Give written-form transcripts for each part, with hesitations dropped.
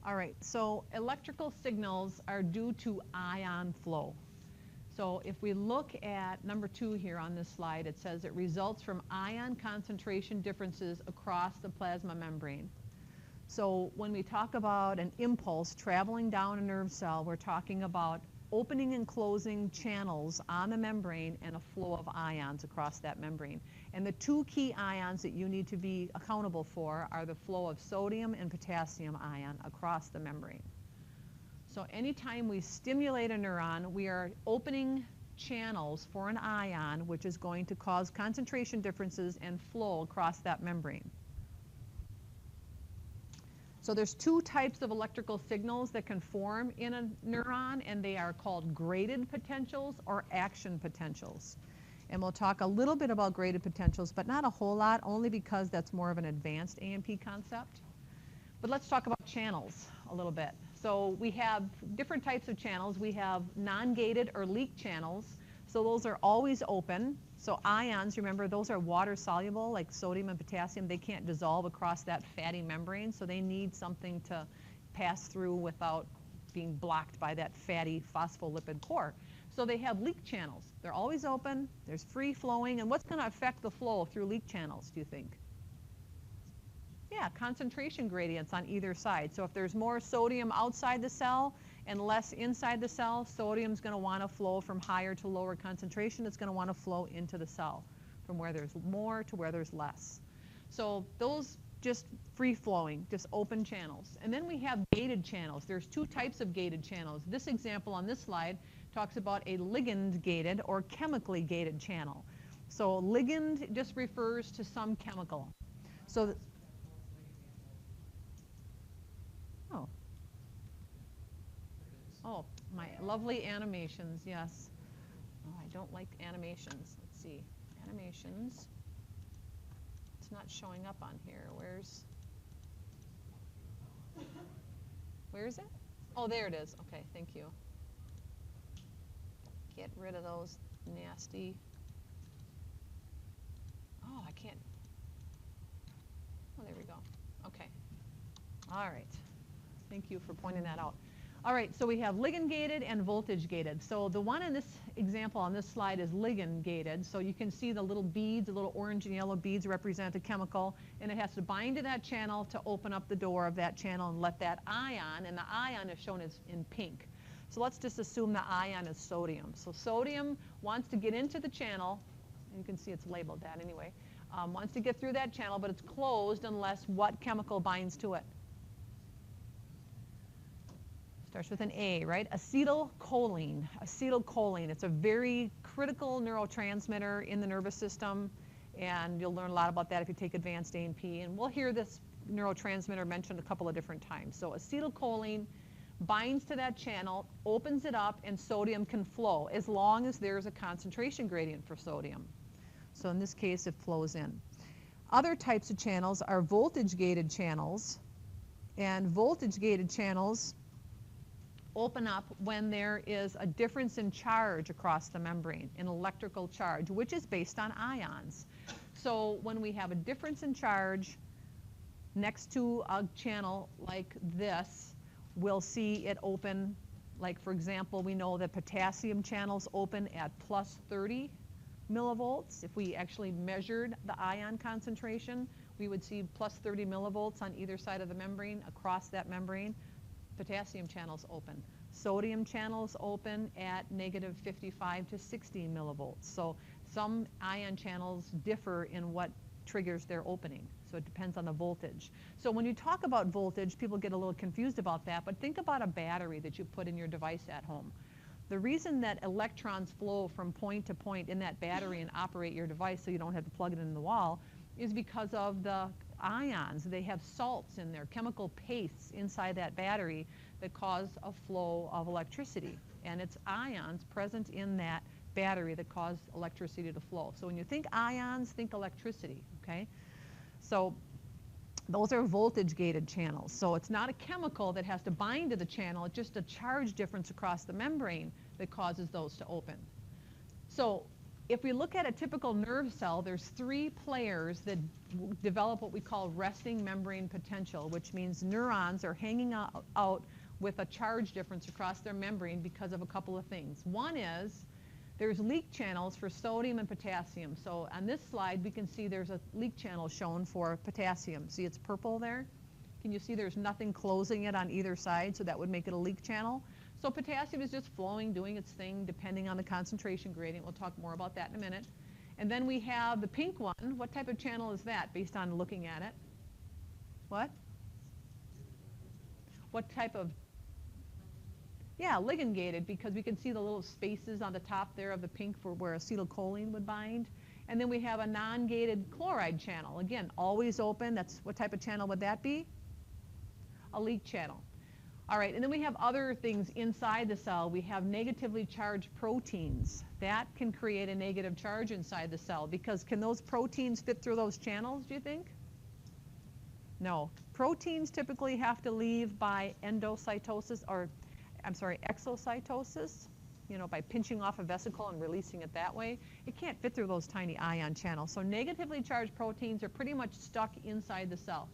All right, so electrical signals are due to ion flow. So if we look at number 2 here on this slide, it says it results from ion concentration differences across the plasma membrane. So when we talk about an impulse traveling down a nerve cell, we're talking about opening and closing channels on the membrane and a flow of ions across that membrane. And the 2 key ions that you need to be accountable for are the flow of sodium and potassium ion across the membrane. So anytime we stimulate a neuron, we are opening channels for an ion, which is going to cause concentration differences and flow across that membrane. So there's 2 types of electrical signals that can form in a neuron, and they are called graded potentials or action potentials. And we'll talk a little bit about graded potentials, but not a whole lot, only because that's more of an advanced A&P concept. But let's talk about channels a little bit. So we have different types of channels. We have non-gated or leak channels. So those are always open. So ions, remember, those are water soluble, like sodium and potassium. They can't dissolve across that fatty membrane, so they need something to pass through without being blocked by that fatty phospholipid core. So they have leak channels. They're always open. There's free flowing. And what's going to affect the flow through leak channels, do you think? Yeah, concentration gradients on either side. So if there's more sodium outside the cell and less inside the cell, sodium's going to want to flow from higher to lower concentration. It's going to want to flow into the cell from where there's more to where there's less. So those just free flowing, just open channels. And then we have gated channels. There's 2 types of gated channels. This example on this slide talks about a ligand gated or chemically gated channel. So ligand just refers to some chemical. So Oh, my lovely animations, yes. Oh, I don't like animations. Let's see. Animations. It's not showing up on here. Where is it? Oh, there it is. Okay, thank you. Get rid of those nasty. Oh, I can't. Oh, there we go. Okay. All right. Thank you for pointing that out. All right, so we have ligand gated and voltage gated. So the one in this example on this slide is ligand gated. So you can see the little beads, the little orange and yellow beads represent a chemical, and it has to bind to that channel to open up the door of that channel and let that ion, and the ion is shown as in pink. So let's just assume the ion is sodium. So sodium wants to get into the channel, and you can see it's labeled that anyway, wants to get through that channel, but it's closed unless what chemical binds to it? Starts with an A, right? Acetylcholine. Acetylcholine. It's a very critical neurotransmitter in the nervous system, and you'll learn a lot about that if you take advanced A&P. And we'll hear this neurotransmitter mentioned a couple of different times. So acetylcholine binds to that channel, opens it up, and sodium can flow as long as there's a concentration gradient for sodium. So in this case, it flows in. Other types of channels are voltage-gated channels, and voltage-gated channels open up when there is a difference in charge across the membrane, an electrical charge, which is based on ions. So when we have a difference in charge next to a channel like this, we'll see it open. Like, for example, we know that potassium channels open at plus 30 millivolts. If we actually measured the ion concentration, we would see plus 30 millivolts on either side of the membrane, across that membrane. Potassium channels open. Sodium channels open at negative 55 to 60 millivolts. So some ion channels differ in what triggers their opening. So it depends on the voltage. So when you talk about voltage, people get a little confused about that, but think about a battery that you put in your device at home. The reason that electrons flow from point to point in that battery and operate your device so you don't have to plug it in the wall is because of the ions. They have salts in there, chemical pastes inside that battery that cause a flow of electricity. And it's ions present in that battery that cause electricity to flow. So when you think ions, think electricity, okay? So those are voltage-gated channels. So it's not a chemical that has to bind to the channel, it's just a charge difference across the membrane that causes those to open. So if we look at a typical nerve cell, there's 3 players that develop what we call resting membrane potential, which means neurons are hanging out with a charge difference across their membrane because of a couple of things. One is there's leak channels for sodium and potassium. So on this slide, we can see there's a leak channel shown for potassium. See, it's purple there? Can you see there's nothing closing it on either side, so that would make it a leak channel? So potassium is just flowing, doing its thing, depending on the concentration gradient. We'll talk more about that in a minute. And then we have the pink one. What type of channel is that, based on looking at it? What? What type of? Yeah, ligand-gated, because we can see the little spaces on the top there of the pink for where acetylcholine would bind. And then we have a non-gated chloride channel. Again, always open. That's what type of channel would that be? A leak channel. All right, and then we have other things inside the cell. We have negatively charged proteins. That can create a negative charge inside the cell, because can those proteins fit through those channels, do you think? No. Proteins typically have to leave by endocytosis, or I'm sorry, exocytosis, you know, by pinching off a vesicle and releasing it that way. It can't fit through those tiny ion channels. So negatively charged proteins are pretty much stuck inside the cell.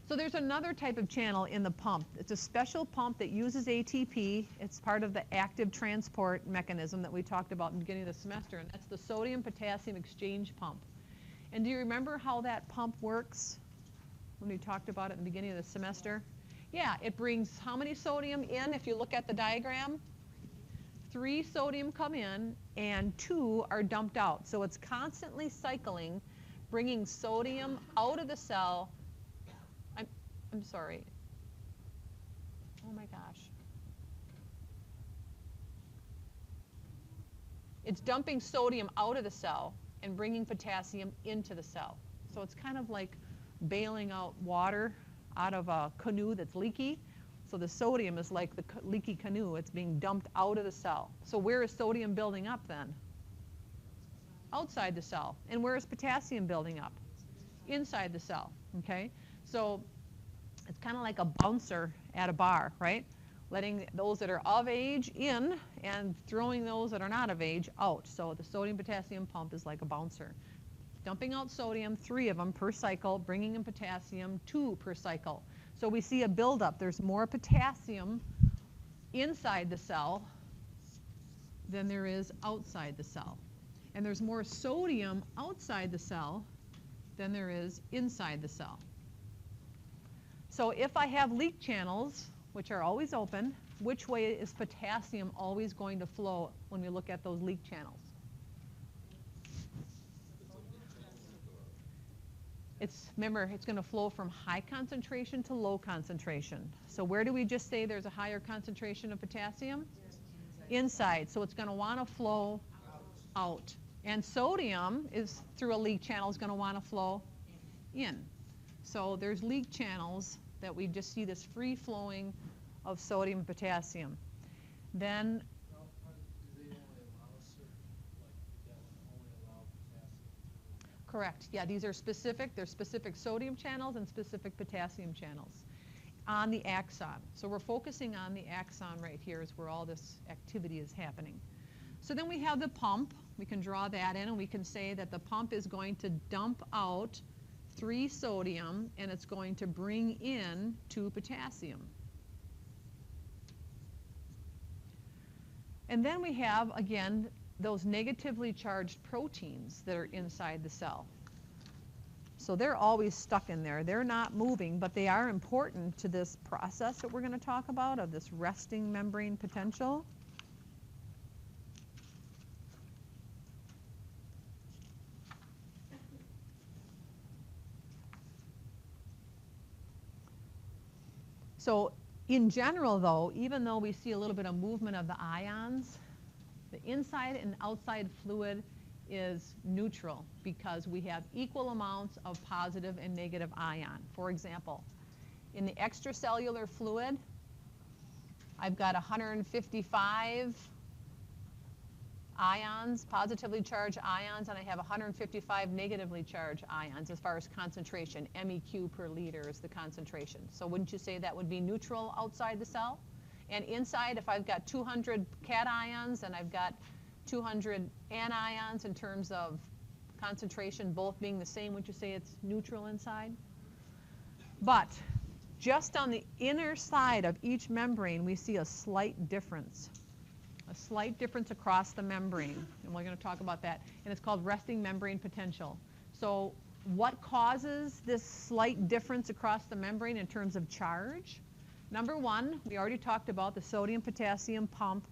So there's another type of channel in the pump. It's a special pump that uses ATP. It's part of the active transport mechanism that we talked about in the beginning of the semester, and that's the sodium-potassium exchange pump. And do you remember how that pump works when we talked about it in the beginning of the semester? Yeah, it brings how many sodium in if you look at the diagram? 3 sodium come in and 2 are dumped out. So it's constantly cycling, bringing sodium out of the cell. I'm sorry. Oh my gosh. It's dumping sodium out of the cell and bringing potassium into the cell. So it's kind of like bailing out water out of a canoe that's leaky. So the sodium is like the leaky canoe. It's being dumped out of the cell. So where is sodium building up then? Outside the cell. And where is potassium building up? Inside the cell. Okay? So it's kind of like a bouncer at a bar, right? Letting those that are of age in and throwing those that are not of age out. So the sodium-potassium pump is like a bouncer. Dumping out sodium, 3 of them per cycle, bringing in potassium, 2 per cycle. So we see a buildup. There's more potassium inside the cell than there is outside the cell. And there's more sodium outside the cell than there is inside the cell. So if I have leak channels, which are always open, which way is potassium always going to flow when we look at those leak channels? Remember, it's going to flow from high concentration to low concentration. So where do we just say there's a higher concentration of potassium? Inside. So it's going to want to flow out. And sodium is through a leak channel is going to want to flow in. So there's leak channels that we just see this free flowing of sodium and potassium. Then correct. Yeah, these are specific. There's specific sodium channels and specific potassium channels on the axon. So we're focusing on the axon right here is where all this activity is happening. So then we have the pump. We can draw that in, and we can say that the pump is going to dump out 3 sodium, and it's going to bring in 2 potassium. And then we have, again, those negatively charged proteins that are inside the cell. So they're always stuck in there. They're not moving, but they are important to this process that we're going to talk about of this resting membrane potential. So in general, though, even though we see a little bit of movement of the ions, the inside and outside fluid is neutral because we have equal amounts of positive and negative ion. For example, in the extracellular fluid, I've got 155 ions, positively charged ions, and I have 155 negatively charged ions as far as concentration. MEq per liter is the concentration. So wouldn't you say that would be neutral outside the cell? And inside, if I've got 200 cations and I've got 200 anions in terms of concentration, both being the same. Would you say it's neutral inside? But just on the inner side of each membrane, we see a slight difference. A slight difference across the membrane. And we're going to talk about that. And it's called resting membrane potential. So what causes this slight difference across the membrane in terms of charge? Number one, we already talked about the sodium-potassium pump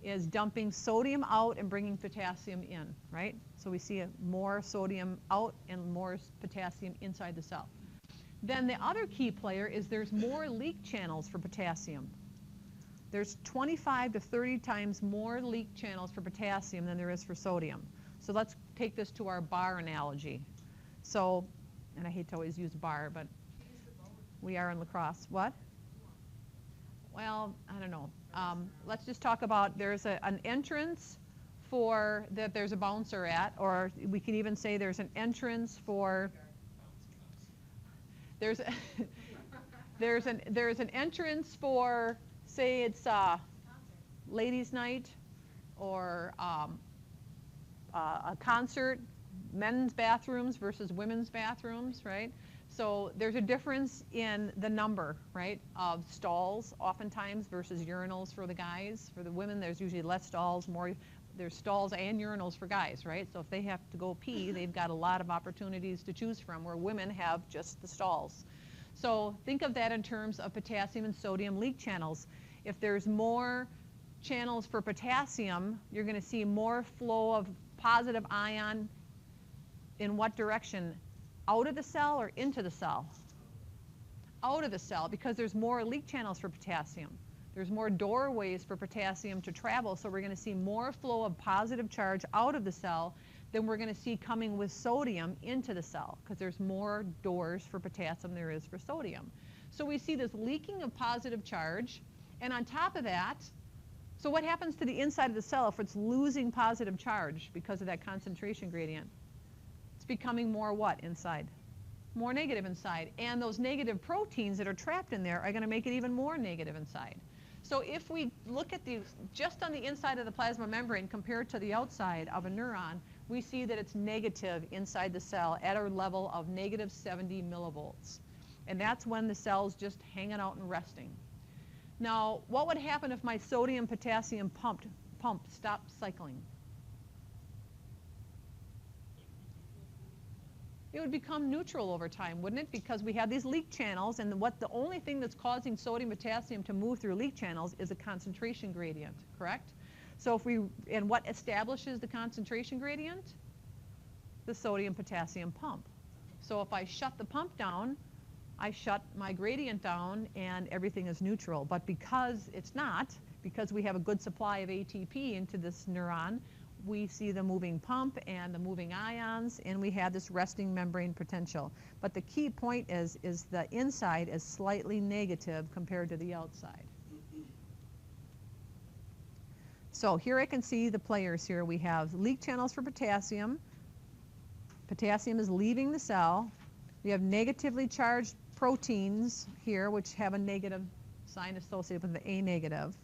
is dumping sodium out and bringing potassium in, right? So we see more sodium out and more potassium inside the cell. Then the other key player is there's more leak channels for potassium. There's 25 to 30 times more leak channels for potassium than there is for sodium. So let's take this to our bar analogy. So, and I hate to always use bar, but we are in lacrosse. What? Well, I don't know. Let's just talk about there's an entrance for that there's a bouncer at, or we can even say there's an entrance for there's an entrance for, say it's ladies' night or a concert, men's bathrooms versus women's bathrooms, right? So there's a difference in the number, right, of stalls oftentimes versus urinals for the guys. For the women, there's usually less stalls, there's stalls and urinals for guys, right? So if they have to go pee, they've got a lot of opportunities to choose from, where women have just the stalls. So think of that in terms of potassium and sodium leak channels. If there's more channels for potassium, you're going to see more flow of positive ion in what direction? Out of the cell or into the cell? Out of the cell, because there's more leak channels for potassium. There's more doorways for potassium to travel, so we're going to see more flow of positive charge out of the cell than we're going to see coming with sodium into the cell, because there's more doors for potassium than there is for sodium. So we see this leaking of positive charge, and on top of that, so what happens to the inside of the cell if it's losing positive charge because of that concentration gradient? It's becoming more what inside? More negative inside. And those negative proteins that are trapped in there are going to make it even more negative inside. So if we look at these just on the inside of the plasma membrane compared to the outside of a neuron, we see that it's negative inside the cell at a level of negative 70 millivolts. And that's when the cell's just hanging out and resting. Now, what would happen if my sodium-potassium pump stopped cycling? It would become neutral over time, wouldn't it? Because we have these leak channels, and the only thing that's causing sodium-potassium to move through leak channels is a concentration gradient, correct? So and what establishes the concentration gradient? The sodium-potassium pump. So if I shut the pump down, I shut my gradient down, and everything is neutral. But because it's not, because we have a good supply of ATP into this neuron, we see the moving pump and the moving ions, and we have this resting membrane potential. But the key point is the inside is slightly negative compared to the outside. So here I can see the players here. We have leak channels for potassium. Potassium is leaving the cell. We have negatively charged proteins here, which have a negative sign associated with the A negative.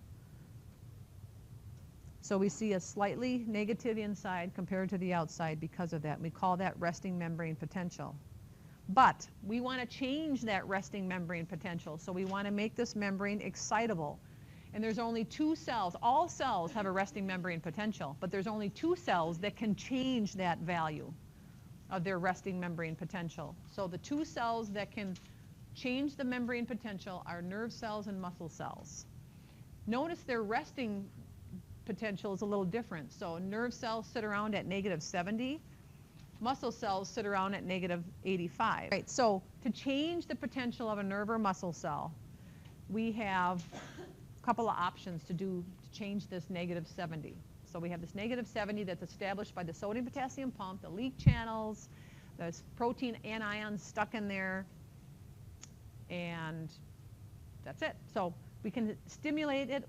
So we see a slightly negative inside compared to the outside because of that. We call that resting membrane potential. But we want to change that resting membrane potential. So we want to make this membrane excitable. And there's only two cells. All cells have a resting membrane potential, but there's only two cells that can change that value of their resting membrane potential. So the two cells that can change the membrane potential are nerve cells and muscle cells. Notice their resting potential is a little different. So nerve cells sit around at negative 70. Muscle cells sit around at negative 85. Right, so to change the potential of a nerve or muscle cell, we have a couple of options to change this negative 70. So we have this negative 70 that's established by the sodium-potassium pump, the leak channels, the protein anions stuck in there, and that's it. So we can stimulate it.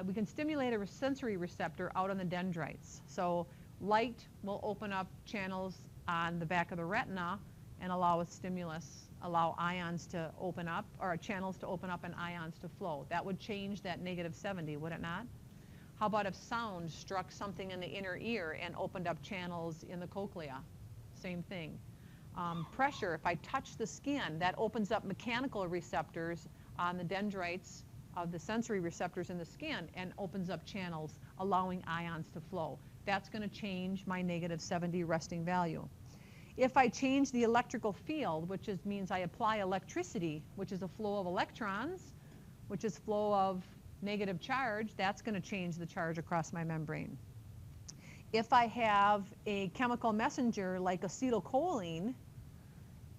We can stimulate a sensory receptor out on the dendrites. So light will open up channels on the back of the retina and allow a stimulus, allow ions to open up, or channels to open up and ions to flow. That would change that negative 70, would it not? How about if sound struck something in the inner ear and opened up channels in the cochlea? Same thing. Pressure, if I touch the skin, that opens up mechanical receptors on the dendrites of the sensory receptors in the skin and opens up channels allowing ions to flow. That's going to change my -70 resting value. If I change the electrical field, which means I apply electricity, which is a flow of electrons, which is flow of negative charge, that's going to change the charge across my membrane. If I have a chemical messenger like acetylcholine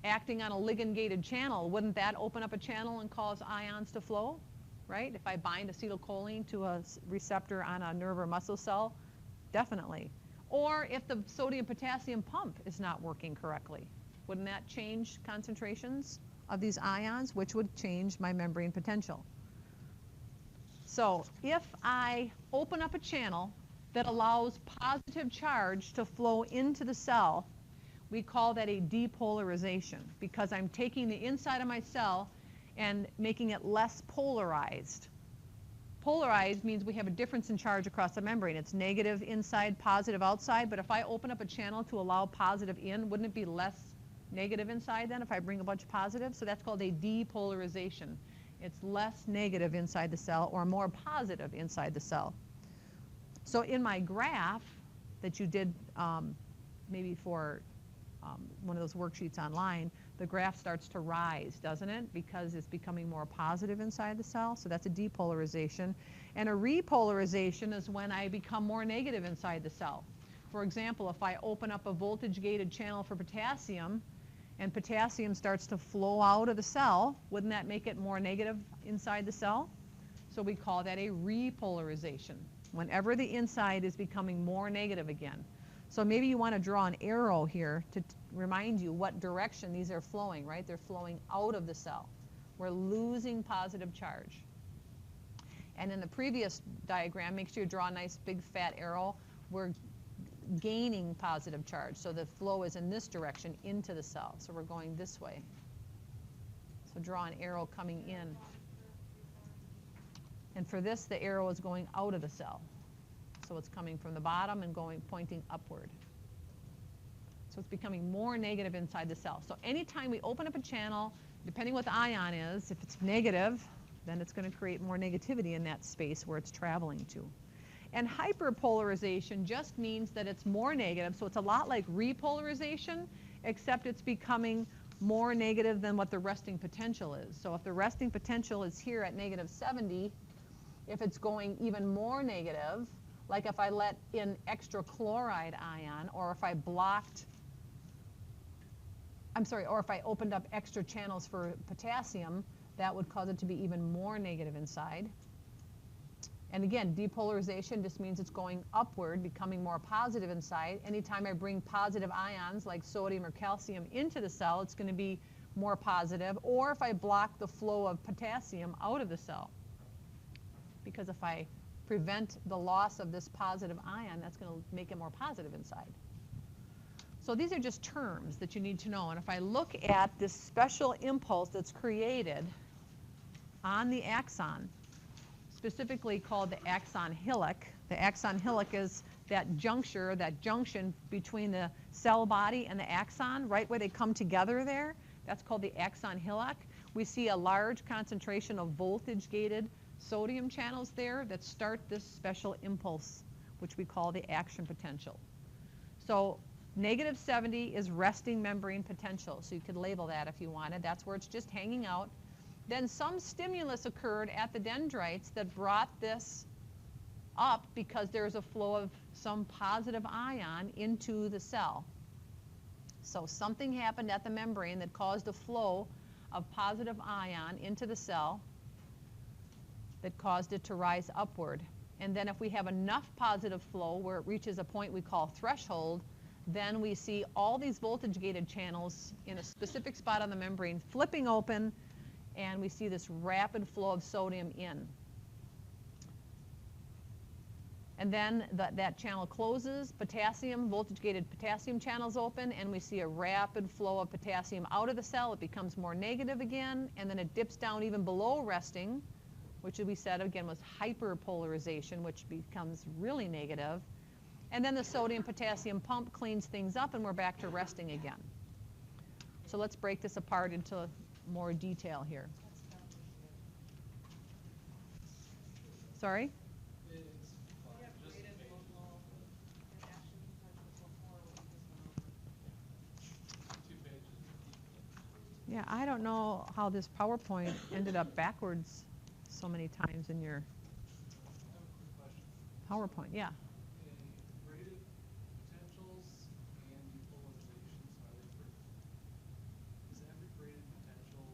acting on a ligand-gated channel, wouldn't that open up a channel and cause ions to flow, right? If I bind acetylcholine to a receptor on a nerve or muscle cell, definitely. Or if the sodium-potassium pump is not working correctly, wouldn't that change concentrations of these ions, which would change my membrane potential? So if I open up a channel that allows positive charge to flow into the cell, we call that a depolarization, because I'm taking the inside of my cell and making it less polarized. Polarized means we have a difference in charge across the membrane. It's negative inside, positive outside, but if I open up a channel to allow positive in, wouldn't it be less negative inside then if I bring a bunch of positives? So that's called a depolarization. It's less negative inside the cell or more positive inside the cell. So in my graph that you did maybe for one of those worksheets online, the graph starts to rise, doesn't it? Because it's becoming more positive inside the cell. So that's a depolarization. And a repolarization is when I become more negative inside the cell. For example, if I open up a voltage-gated channel for potassium and potassium starts to flow out of the cell, wouldn't that make it more negative inside the cell? So we call that a repolarization, whenever the inside is becoming more negative again. So maybe you want to draw an arrow here to remind you what direction these are flowing, right? They're flowing out of the cell. We're losing positive charge. And in the previous diagram, make sure you draw a nice big fat arrow. We're gaining positive charge. So the flow is in this direction into the cell. So we're going this way. So draw an arrow coming in. And for this, the arrow is going out of the cell. So it's coming from the bottom and pointing upward. So it's becoming more negative inside the cell. So anytime we open up a channel, depending what the ion is, if it's negative, then it's going to create more negativity in that space where it's traveling to. And hyperpolarization just means that it's more negative. So it's a lot like repolarization, except it's becoming more negative than what the resting potential is. So if the resting potential is here at -70, if it's going even more negative, like if I let in extra chloride ion, or if I or if I opened up extra channels for potassium, that would cause it to be even more negative inside. And again, depolarization just means it's going upward, becoming more positive inside. Anytime I bring positive ions like sodium or calcium into the cell, it's going to be more positive. Or if I block the flow of potassium out of the cell, because if I prevent the loss of this positive ion, that's going to make it more positive inside. So these are just terms that you need to know. And if I look at this special impulse that's created on the axon, specifically called the axon hillock. The axon hillock is that juncture, that junction between the cell body and the axon, right where they come together there. That's called the axon hillock. We see a large concentration of voltage-gated sodium channels there that start this special impulse, which we call the action potential. So -70 is resting membrane potential. So you could label that if you wanted. That's where it's just hanging out. Then some stimulus occurred at the dendrites that brought this up because there's a flow of some positive ion into the cell. So something happened at the membrane that caused a flow of positive ion into the cell that caused it to rise upward. And then if we have enough positive flow where it reaches a point we call threshold, then we see all these voltage-gated channels in a specific spot on the membrane flipping open, and we see this rapid flow of sodium in. And then that channel closes, potassium, voltage-gated potassium channels open, and we see a rapid flow of potassium out of the cell. It becomes more negative again, and then it dips down even below resting, which we said again was hyperpolarization, which becomes really negative. And then the sodium-potassium pump cleans things up, and we're back to resting again. So let's break this apart into more detail here. Sorry? Yeah, I don't know how this PowerPoint ended up backwards so many times in your PowerPoint. Yeah. Graded potentials and depolarizations, is every graded potential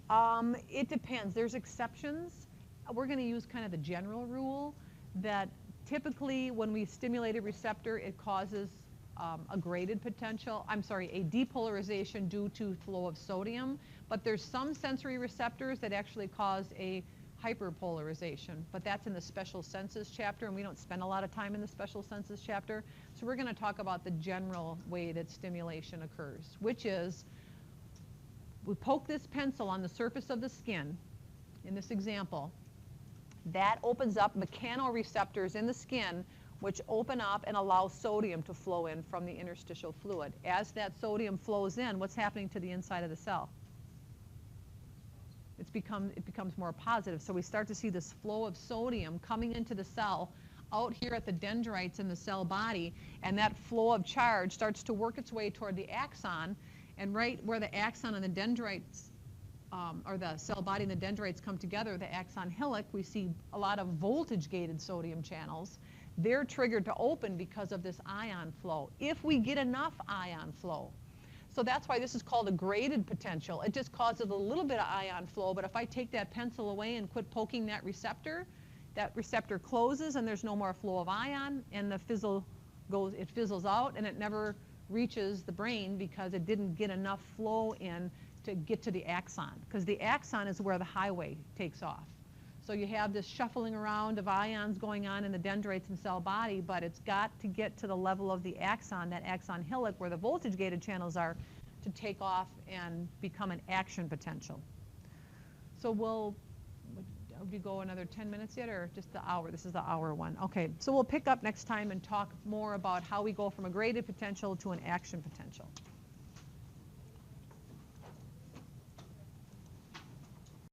depolarized? It depends. There's exceptions. We're going to use kind of the general rule that typically when we stimulate a receptor, it causes a graded potential, a depolarization due to flow of sodium. But there's some sensory receptors that actually cause a hyperpolarization, but that's in the special senses chapter, and we don't spend a lot of time in the special senses chapter. So we're going to talk about the general way that stimulation occurs, which is we poke this pencil on the surface of the skin, in this example. That opens up mechanoreceptors in the skin, which open up and allow sodium to flow in from the interstitial fluid. As that sodium flows in, what's happening to the inside of the cell? It becomes more positive. So we start to see this flow of sodium coming into the cell out here at the dendrites in the cell body, and that flow of charge starts to work its way toward the axon, and right where the axon and the dendrites, or the cell body and the dendrites come together, the axon hillock, we see a lot of voltage-gated sodium channels. They're triggered to open because of this ion flow, if we get enough ion flow. So that's why this is called a graded potential. It just causes a little bit of ion flow, but if I take that pencil away and quit poking that receptor closes and there's no more flow of ion, and it fizzles out, and it never reaches the brain because it didn't get enough flow in to get to the axon, because the axon is where the highway takes off. So you have this shuffling around of ions going on in the dendrites and cell body, but it's got to get to the level of the axon, that axon hillock where the voltage-gated channels are, to take off and become an action potential. So would you go another 10 minutes yet, or just the hour? This is the hour one. Okay, so we'll pick up next time and talk more about how we go from a graded potential to an action potential.